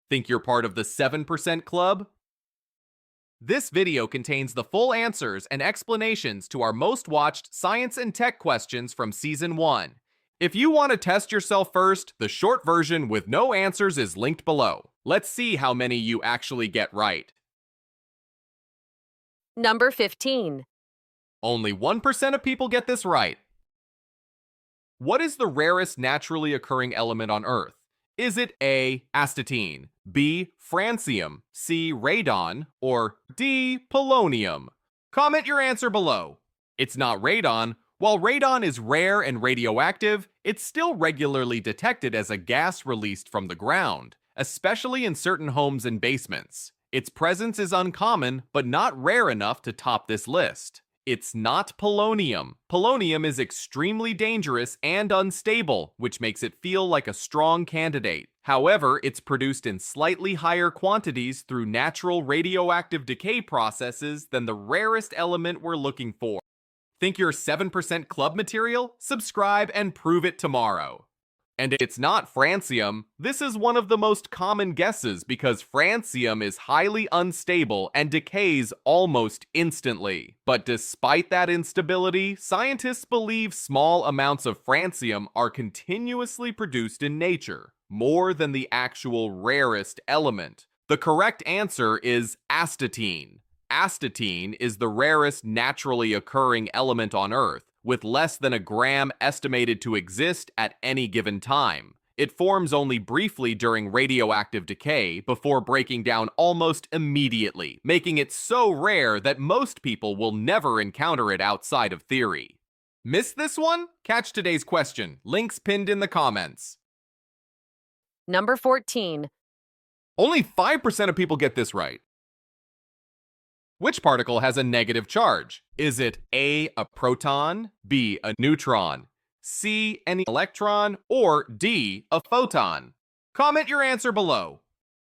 Think you're part of the 7% club? This video contains the full answers and explanations to our most watched science and tech questions from Season 1. If you want to test yourself first, the short version with no answers is linked below. Let's see how many you actually get right. Number 15. Only 1% of people get this right. What is the rarest naturally occurring element on Earth? Is it A, astatine, B, francium, C, radon, or D, polonium? Comment your answer below. It's not radon. While radon is rare and radioactive, it's still regularly detected as a gas released from the ground, especially in certain homes and basements. Its presence is uncommon, but not rare enough to top this list. It's not polonium. Polonium is extremely dangerous and unstable, which makes it feel like a strong candidate. However, it's produced in slightly higher quantities through natural radioactive decay processes than the rarest element we're looking for. Think you're 7% club material? Subscribe and prove it tomorrow. And it's not francium. This is one of the most common guesses because francium is highly unstable and decays almost instantly. But despite that instability, scientists believe small amounts of francium are continuously produced in nature, more than the actual rarest element. The correct answer is astatine. Astatine is the rarest naturally occurring element on Earth, with less than a gram estimated to exist at any given time. It forms only briefly during radioactive decay before breaking down almost immediately, making it so rare that most people will never encounter it outside of theory. Missed this one? Catch today's question. Links pinned in the comments. Number 14. Only 5% of people get this right. Which particle has a negative charge? Is it A, a proton, B, a neutron, C, an electron, or D, a photon? Comment your answer below.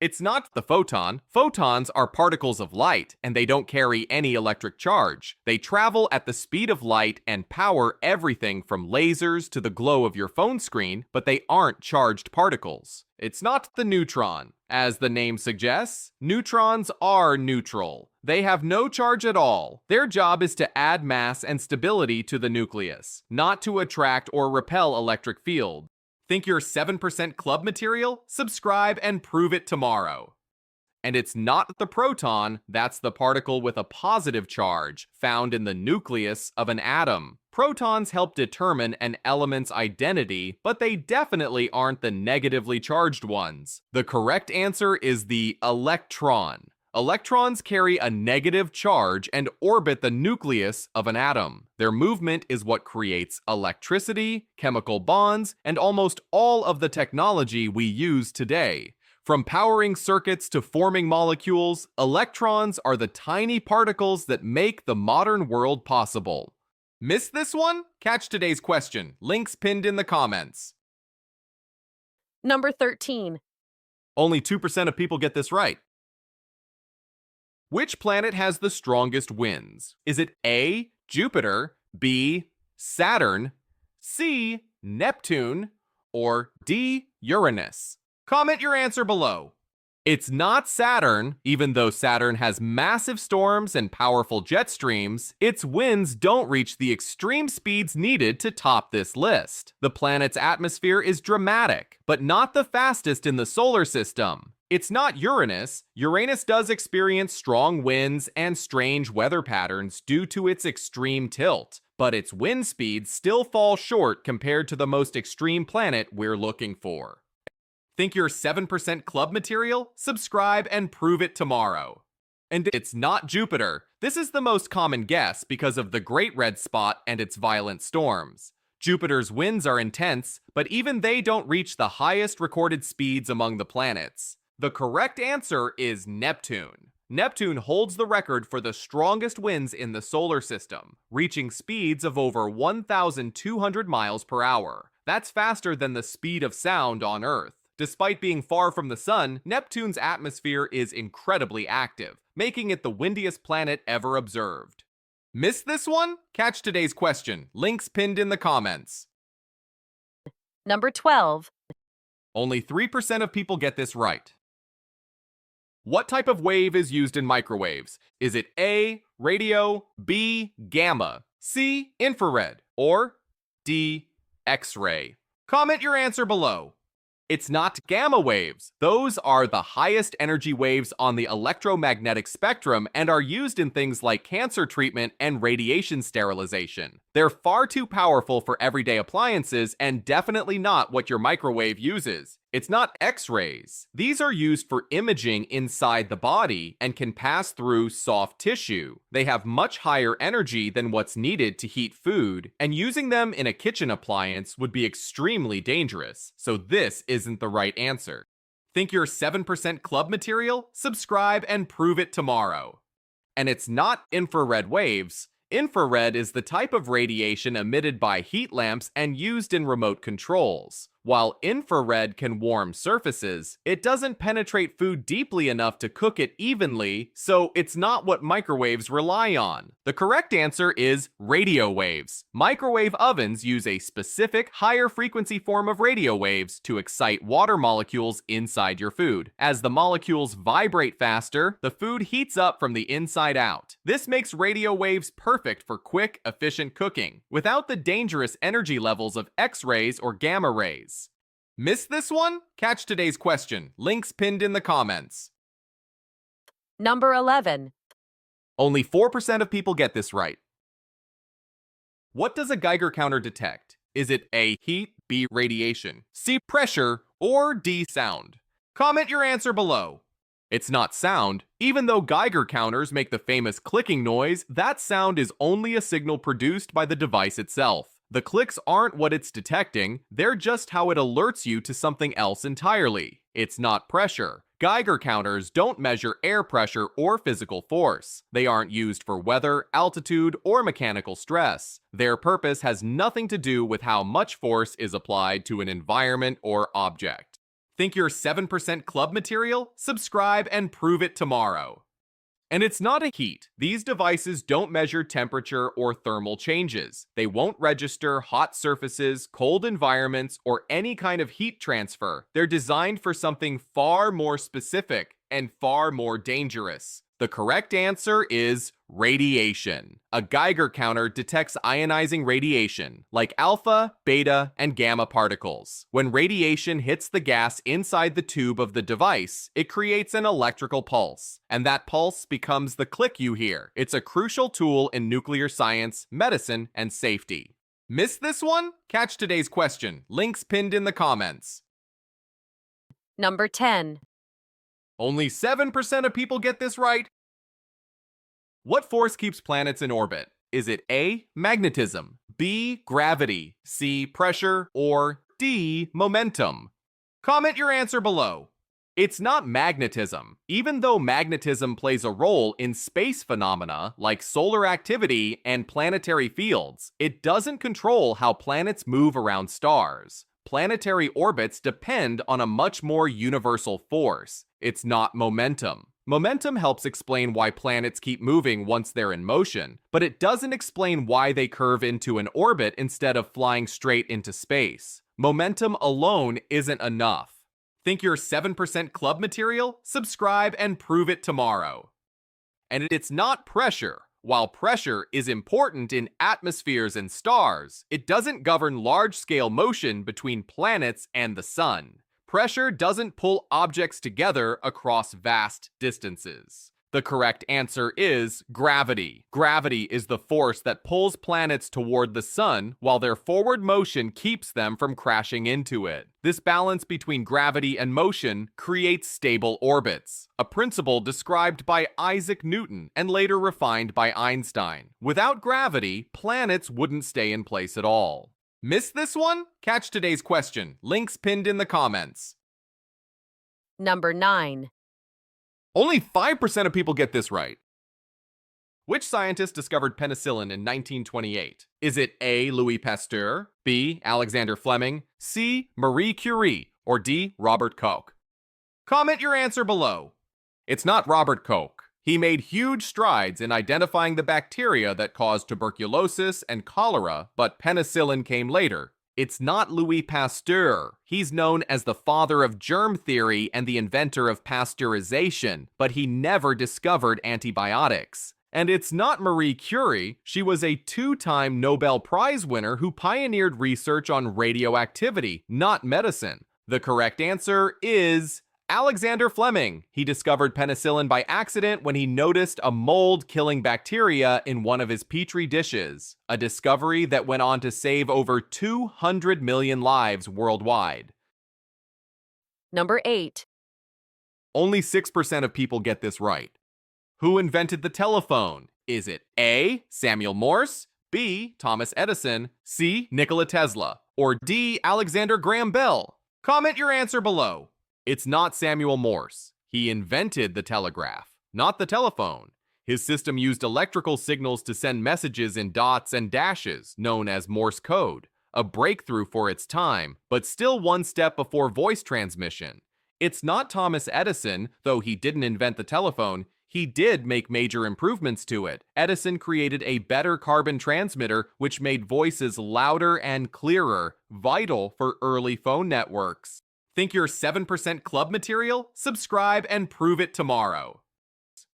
It's not the photon. Photons are particles of light, and they don't carry any electric charge. They travel at the speed of light and power everything from lasers to the glow of your phone screen, but they aren't charged particles. It's not the neutron. As the name suggests, neutrons are neutral. They have no charge at all. Their job is to add mass and stability to the nucleus, not to attract or repel electric fields. Think you're 7% club material? Subscribe and prove it tomorrow. And it's not the proton, that's the particle with a positive charge found in the nucleus of an atom. Protons help determine an element's identity, but they definitely aren't the negatively charged ones. The correct answer is the electron. Electrons carry a negative charge and orbit the nucleus of an atom. Their movement is what creates electricity, chemical bonds, and almost all of the technology we use today. From powering circuits to forming molecules, electrons are the tiny particles that make the modern world possible. Missed this one? Catch today's question. Links pinned in the comments. Number 13. Only 2% of people get this right. Which planet has the strongest winds? Is it A, Jupiter, B, Saturn, C, Neptune, or D, Uranus? Comment your answer below. It's not Saturn. Even though Saturn has massive storms and powerful jet streams, its winds don't reach the extreme speeds needed to top this list. The planet's atmosphere is dramatic, but not the fastest in the solar system. It's not Uranus. Uranus does experience strong winds and strange weather patterns due to its extreme tilt, but its wind speeds still fall short compared to the most extreme planet we're looking for. Think you're 7% club material? Subscribe and prove it tomorrow. And it's not Jupiter. This is the most common guess because of the Great Red Spot and its violent storms. Jupiter's winds are intense, but even they don't reach the highest recorded speeds among the planets. The correct answer is Neptune. Neptune holds the record for the strongest winds in the solar system, reaching speeds of over 1,200 miles per hour. That's faster than the speed of sound on Earth. Despite being far from the sun, Neptune's atmosphere is incredibly active, making it the windiest planet ever observed. Missed this one? Catch today's question. Links pinned in the comments. Number 12. Only 3% of people get this right. What type of wave is used in microwaves? Is it A, radio, B, gamma, C, infrared, or D, X-ray? Comment your answer below. It's not gamma waves. Those are the highest energy waves on the electromagnetic spectrum and are used in things like cancer treatment and radiation sterilization. They're far too powerful for everyday appliances and definitely not what your microwave uses. It's not X-rays. These are used for imaging inside the body and can pass through soft tissue. They have much higher energy than what's needed to heat food, and using them in a kitchen appliance would be extremely dangerous, so this isn't the right answer. Think you're 7% club material? Subscribe and prove it tomorrow. And it's not infrared waves. Infrared is the type of radiation emitted by heat lamps and used in remote controls. While infrared can warm surfaces, it doesn't penetrate food deeply enough to cook it evenly, so it's not what microwaves rely on. The correct answer is radio waves. Microwave ovens use a specific, higher frequency form of radio waves to excite water molecules inside your food. As the molecules vibrate faster, the food heats up from the inside out. This makes radio waves perfect for quick, efficient cooking, without the dangerous energy levels of X-rays or gamma rays. Missed this one? Catch today's question. Links pinned in the comments. Number 11. Only 4% of people get this right. What does a Geiger counter detect? Is it A, heat, B, radiation, C, pressure, or D, sound? Comment your answer below. It's not sound. Even though Geiger counters make the famous clicking noise, that sound is only a signal produced by the device itself. The clicks aren't what it's detecting, they're just how it alerts you to something else entirely. It's not pressure. Geiger counters don't measure air pressure or physical force. They aren't used for weather, altitude, or mechanical stress. Their purpose has nothing to do with how much force is applied to an environment or object. Think you're 7% club material? Subscribe and prove it tomorrow. And it's not a heat. These devices don't measure temperature or thermal changes. They won't register hot surfaces, cold environments, or any kind of heat transfer. They're designed for something far more specific and far more dangerous. The correct answer is radiation. A Geiger counter detects ionizing radiation, like alpha, beta, and gamma particles. When radiation hits the gas inside the tube of the device, it creates an electrical pulse, and that pulse becomes the click you hear. It's a crucial tool in nuclear science, medicine, and safety. Missed this one? Catch today's question. Links pinned in the comments. Number 10. Only 7% of people get this right. What force keeps planets in orbit? Is it A, magnetism, B, gravity, C, pressure, or D, momentum? Comment your answer below. It's not magnetism. Even though magnetism plays a role in space phenomena like solar activity and planetary fields, it doesn't control how planets move around stars. Planetary orbits depend on a much more universal force. It's not momentum. Momentum helps explain why planets keep moving once they're in motion, but it doesn't explain why they curve into an orbit instead of flying straight into space. Momentum alone isn't enough. Think you're 7% club material? Subscribe and prove it tomorrow. And it's not pressure. While pressure is important in atmospheres and stars, it doesn't govern large-scale motion between planets and the sun. Pressure doesn't pull objects together across vast distances. The correct answer is gravity. Gravity is the force that pulls planets toward the sun, while their forward motion keeps them from crashing into it. This balance between gravity and motion creates stable orbits, a principle described by Isaac Newton and later refined by Einstein. Without gravity, planets wouldn't stay in place at all. Missed this one? Catch today's question. Links pinned in the comments. Number 9. Only 5% of people get this right. Which scientist discovered penicillin in 1928? Is it A, Louis Pasteur, B, Alexander Fleming, C, Marie Curie, or D, Robert Koch? Comment your answer below. It's not Robert Koch. He made huge strides in identifying the bacteria that caused tuberculosis and cholera, but penicillin came later. It's not Louis Pasteur. He's known as the father of germ theory and the inventor of pasteurization, but he never discovered antibiotics. And it's not Marie Curie. She was a two-time Nobel Prize winner who pioneered research on radioactivity, not medicine. The correct answer is Alexander Fleming. He discovered penicillin by accident when he noticed a mold-killing bacteria in one of his petri dishes, a discovery that went on to save over 200 million lives worldwide. Number 8. Only 6% of people get this right. Who invented the telephone? Is it A. Samuel Morse, B. Thomas Edison, C. Nikola Tesla, or D. Alexander Graham Bell? Comment your answer below. It's not Samuel Morse. He invented the telegraph, not the telephone. His system used electrical signals to send messages in dots and dashes, known as Morse code, a breakthrough for its time, but still one step before voice transmission. It's not Thomas Edison, though he didn't invent the telephone. He did make major improvements to it. Edison created a better carbon transmitter, which made voices louder and clearer, vital for early phone networks. Think you're 7% club material? Subscribe and prove it tomorrow.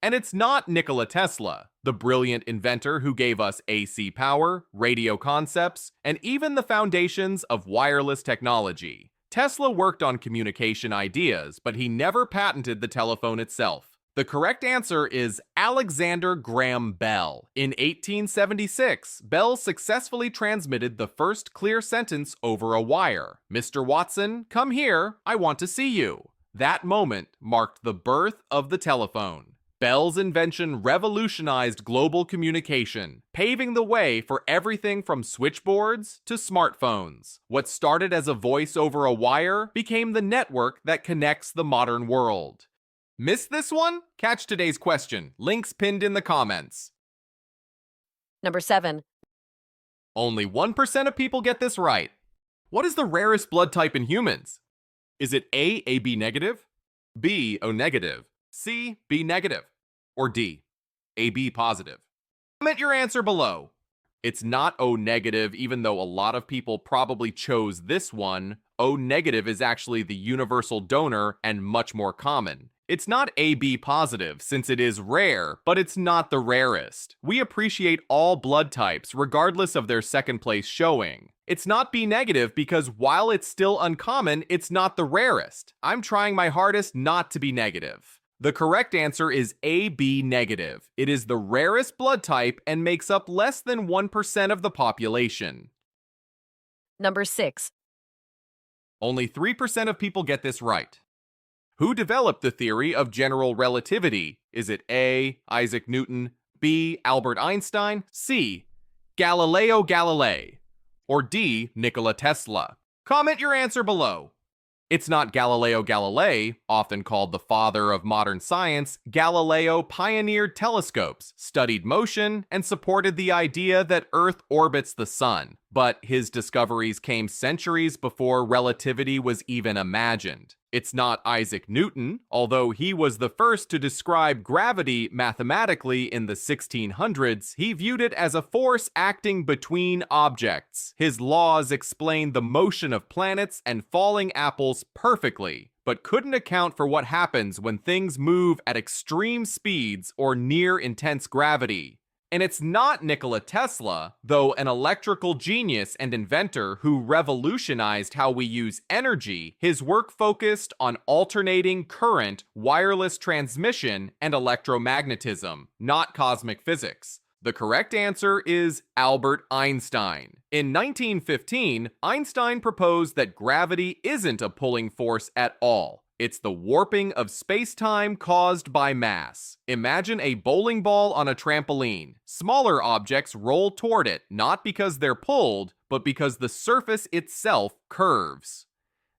And it's not Nikola Tesla, the brilliant inventor who gave us AC power, radio concepts, and even the foundations of wireless technology. Tesla worked on communication ideas, but he never patented the telephone itself. The correct answer is Alexander Graham Bell. In 1876, Bell successfully transmitted the first clear sentence over a wire. "Mr. Watson, come here, I want to see you." That moment marked the birth of the telephone. Bell's invention revolutionized global communication, paving the way for everything from switchboards to smartphones. What started as a voice over a wire became the network that connects the modern world. Missed this one? Catch today's question. Links pinned in the comments. Number 7. Only 1% of people get this right. What is the rarest blood type in humans? Is it A, AB negative, B, O negative, C, B negative, or D, AB positive? Comment your answer below. It's not O negative, even though a lot of people probably chose this one. O negative is actually the universal donor and much more common. It's not AB positive since it is rare, but it's not the rarest. We appreciate all blood types regardless of their second place showing. It's not B negative because while it's still uncommon, it's not the rarest. I'm trying my hardest not to be negative. The correct answer is AB negative. It is the rarest blood type and makes up less than 1% of the population. Number 6. Only 3% of people get this right. Who developed the theory of general relativity? Is it A, Isaac Newton, B, Albert Einstein, C, Galileo Galilei, or D, Nikola Tesla? Comment your answer below. It's not Galileo Galilei, often called the father of modern science. Galileo pioneered telescopes, studied motion, and supported the idea that Earth orbits the sun. But his discoveries came centuries before relativity was even imagined. It's not Isaac Newton, although he was the first to describe gravity mathematically in the 1600s. He viewed it as a force acting between objects. His laws explained the motion of planets and falling apples perfectly, but couldn't account for what happens when things move at extreme speeds or near intense gravity. And it's not Nikola Tesla, though an electrical genius and inventor who revolutionized how we use energy. His work focused on alternating current, wireless transmission, and electromagnetism, not cosmic physics. The correct answer is Albert Einstein. In 1915, Einstein proposed that gravity isn't a pulling force at all. It's the warping of space-time caused by mass. Imagine a bowling ball on a trampoline. Smaller objects roll toward it, not because they're pulled, but because the surface itself curves.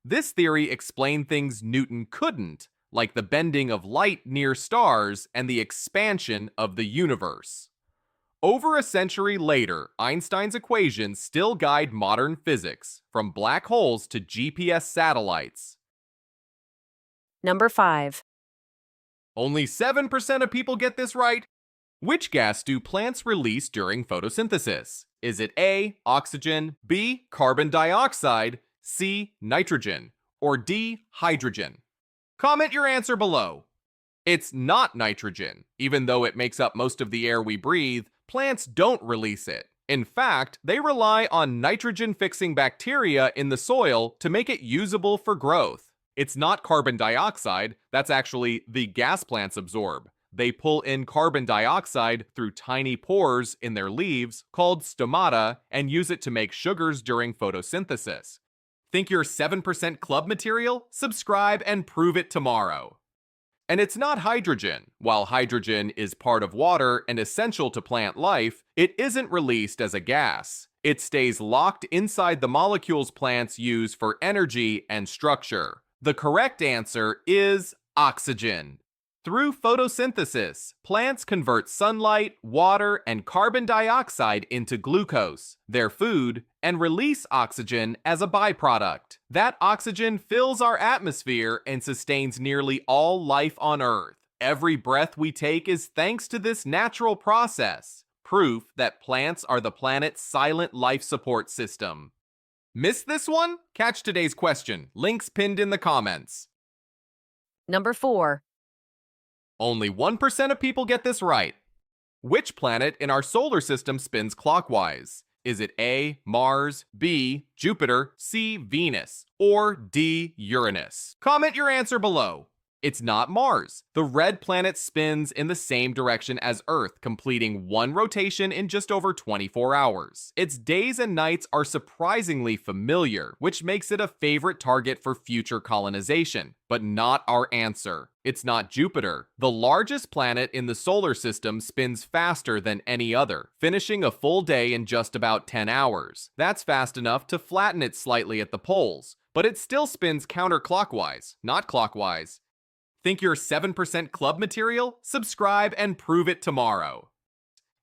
This theory explained things Newton couldn't, like the bending of light near stars and the expansion of the universe. Over a century later, Einstein's equations still guide modern physics, from black holes to GPS satellites. Number 5. Only 7% of people get this right. Which gas do plants release during photosynthesis? Is it A, oxygen, B, carbon dioxide, C, nitrogen, or D, hydrogen? Comment your answer below. It's not nitrogen. Even though it makes up most of the air we breathe, plants don't release it. In fact, they rely on nitrogen-fixing bacteria in the soil to make it usable for growth. It's not carbon dioxide, that's actually the gas plants absorb. They pull in carbon dioxide through tiny pores in their leaves, called stomata, and use it to make sugars during photosynthesis. Think you're 7% club material? Subscribe and prove it tomorrow. And it's not hydrogen. While hydrogen is part of water and essential to plant life, it isn't released as a gas. It stays locked inside the molecules plants use for energy and structure. The correct answer is oxygen. Through photosynthesis, plants convert sunlight, water, and carbon dioxide into glucose, their food, and release oxygen as a byproduct. That oxygen fills our atmosphere and sustains nearly all life on Earth. Every breath we take is thanks to this natural process, proof that plants are the planet's silent life support system. Missed this one? Catch today's question. Links pinned in the comments. Number 4. Only 1% of people get this right. Which planet in our solar system spins clockwise? Is it A, Mars, B, Jupiter, C, Venus, or D, Uranus? Comment your answer below. It's not Mars. The red planet spins in the same direction as Earth, completing one rotation in just over 24 hours. Its days and nights are surprisingly familiar, which makes it a favorite target for future colonization. But not our answer. It's not Jupiter. The largest planet in the solar system spins faster than any other, finishing a full day in just about 10 hours. That's fast enough to flatten it slightly at the poles, but it still spins counterclockwise, not clockwise. Think you're 7% club material? Subscribe and prove it tomorrow.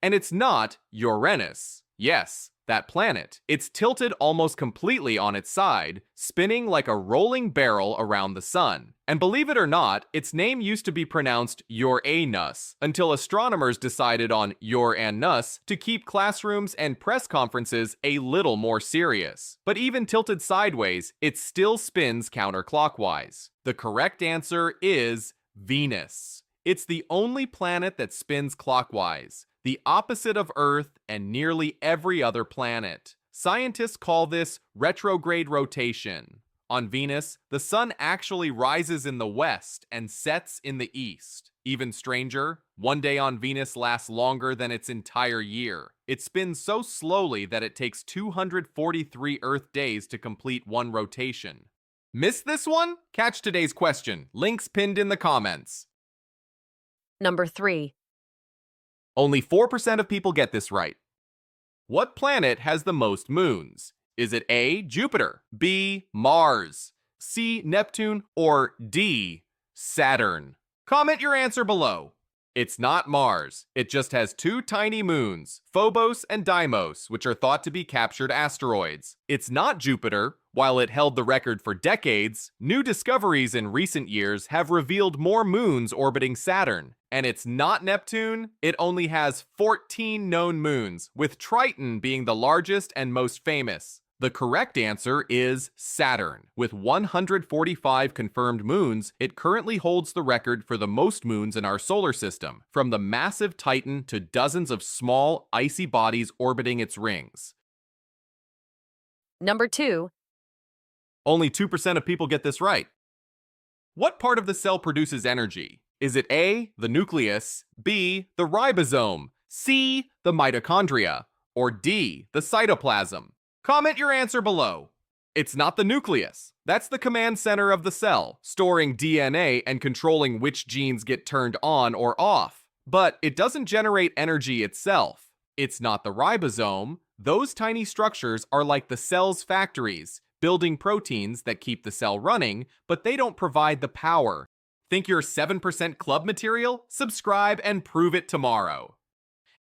And it's not Uranus. Yes, that planet. It's tilted almost completely on its side, spinning like a rolling barrel around the sun. And believe it or not, its name used to be pronounced Uranus, until astronomers decided on Uranus to keep classrooms and press conferences a little more serious. But even tilted sideways, it still spins counterclockwise. The correct answer is Venus. It's the only planet that spins clockwise, the opposite of Earth and nearly every other planet. Scientists call this retrograde rotation. On Venus, the sun actually rises in the west and sets in the east. Even stranger, one day on Venus lasts longer than its entire year. It spins so slowly that it takes 243 Earth days to complete one rotation. Missed this one? Catch today's question. Links pinned in the comments. Number 3. Only 4% of people get this right. What planet has the most moons? Is it A, Jupiter, B, Mars, C, Neptune, or D, Saturn? Comment your answer below. It's not Mars. It just has 2 tiny moons, Phobos and Deimos, which are thought to be captured asteroids. It's not Jupiter. While it held the record for decades, new discoveries in recent years have revealed more moons orbiting Saturn. And it's not Neptune. It only has 14 known moons, with Triton being the largest and most famous. The correct answer is Saturn. With 145 confirmed moons, it currently holds the record for the most moons in our solar system, from the massive Titan to dozens of small, icy bodies orbiting its rings. Number 2. Only 2% of people get this right. What part of the cell produces energy? Is it A, the nucleus, B, the ribosome, C, the mitochondria, or D, the cytoplasm? Comment your answer below. It's not the nucleus. That's the command center of the cell, storing DNA and controlling which genes get turned on or off. But it doesn't generate energy itself. It's not the ribosome. Those tiny structures are like the cell's factories, building proteins that keep the cell running, but they don't provide the power. Think you're 7% club material? Subscribe and prove it tomorrow.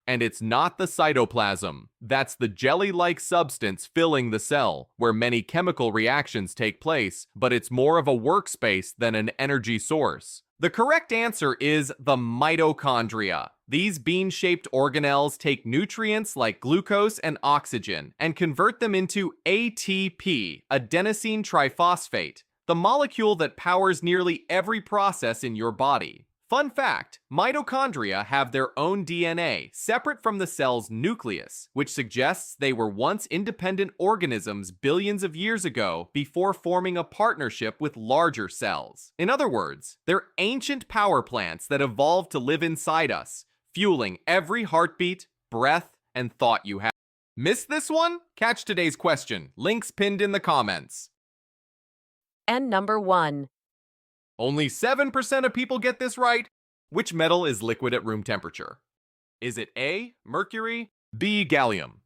And it's not the cytoplasm. That's the jelly-like substance filling the cell, where many chemical reactions take place, but it's more of a workspace than an energy source. The correct answer is the mitochondria. These bean-shaped organelles take nutrients like glucose and oxygen and convert them into ATP, adenosine triphosphate, the molecule that powers nearly every process in your body. Fun fact, mitochondria have their own DNA, separate from the cell's nucleus, which suggests they were once independent organisms billions of years ago before forming a partnership with larger cells. In other words, they're ancient power plants that evolved to live inside us, fueling every heartbeat, breath, and thought you have. Missed this one? Catch today's question. Links pinned in the comments. And number 1. Only 7% of people get this right. Which metal is liquid at room temperature? Is it A, mercury, B, gallium,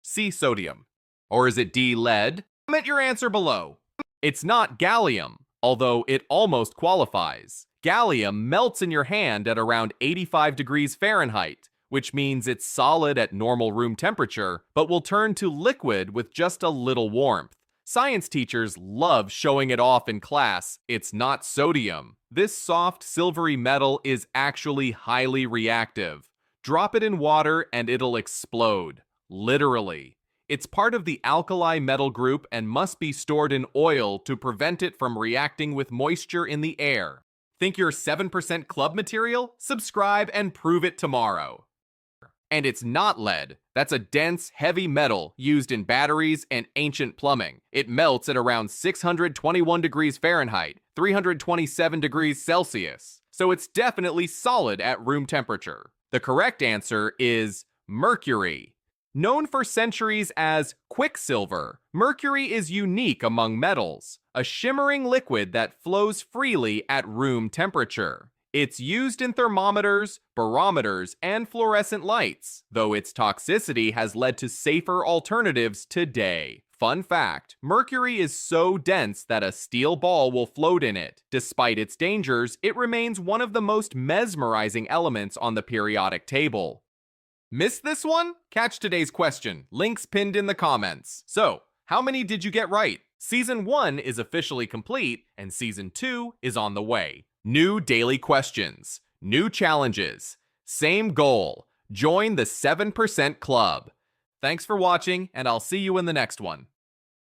C, sodium, or is it D, lead? Comment your answer below. It's not gallium, although it almost qualifies. Gallium melts in your hand at around 85 degrees Fahrenheit, which means it's solid at normal room temperature, but will turn to liquid with just a little warmth. Science teachers love showing it off in class. It's not sodium. This soft, silvery metal is actually highly reactive. Drop it in water and it'll explode. Literally. It's part of the alkali metal group and must be stored in oil to prevent it from reacting with moisture in the air. Think you're 7% club material? Subscribe and prove it tomorrow. And it's not lead. That's a dense, heavy metal used in batteries and ancient plumbing. It melts at around 621 degrees Fahrenheit, 327 degrees Celsius. So it's definitely solid at room temperature. The correct answer is mercury. Known for centuries as quicksilver, mercury is unique among metals, a shimmering liquid that flows freely at room temperature. It's used in thermometers, barometers, and fluorescent lights, though its toxicity has led to safer alternatives today. Fun fact, mercury is so dense that a steel ball will float in it. Despite its dangers, it remains one of the most mesmerizing elements on the periodic table. Missed this one? Catch today's question. Links pinned in the comments. So, how many did you get right? Season 1 is officially complete, and Season 2 is on the way. New daily questions, new challenges, same goal. Join the 7% Club. Thanks for watching, and I'll see you in the next one.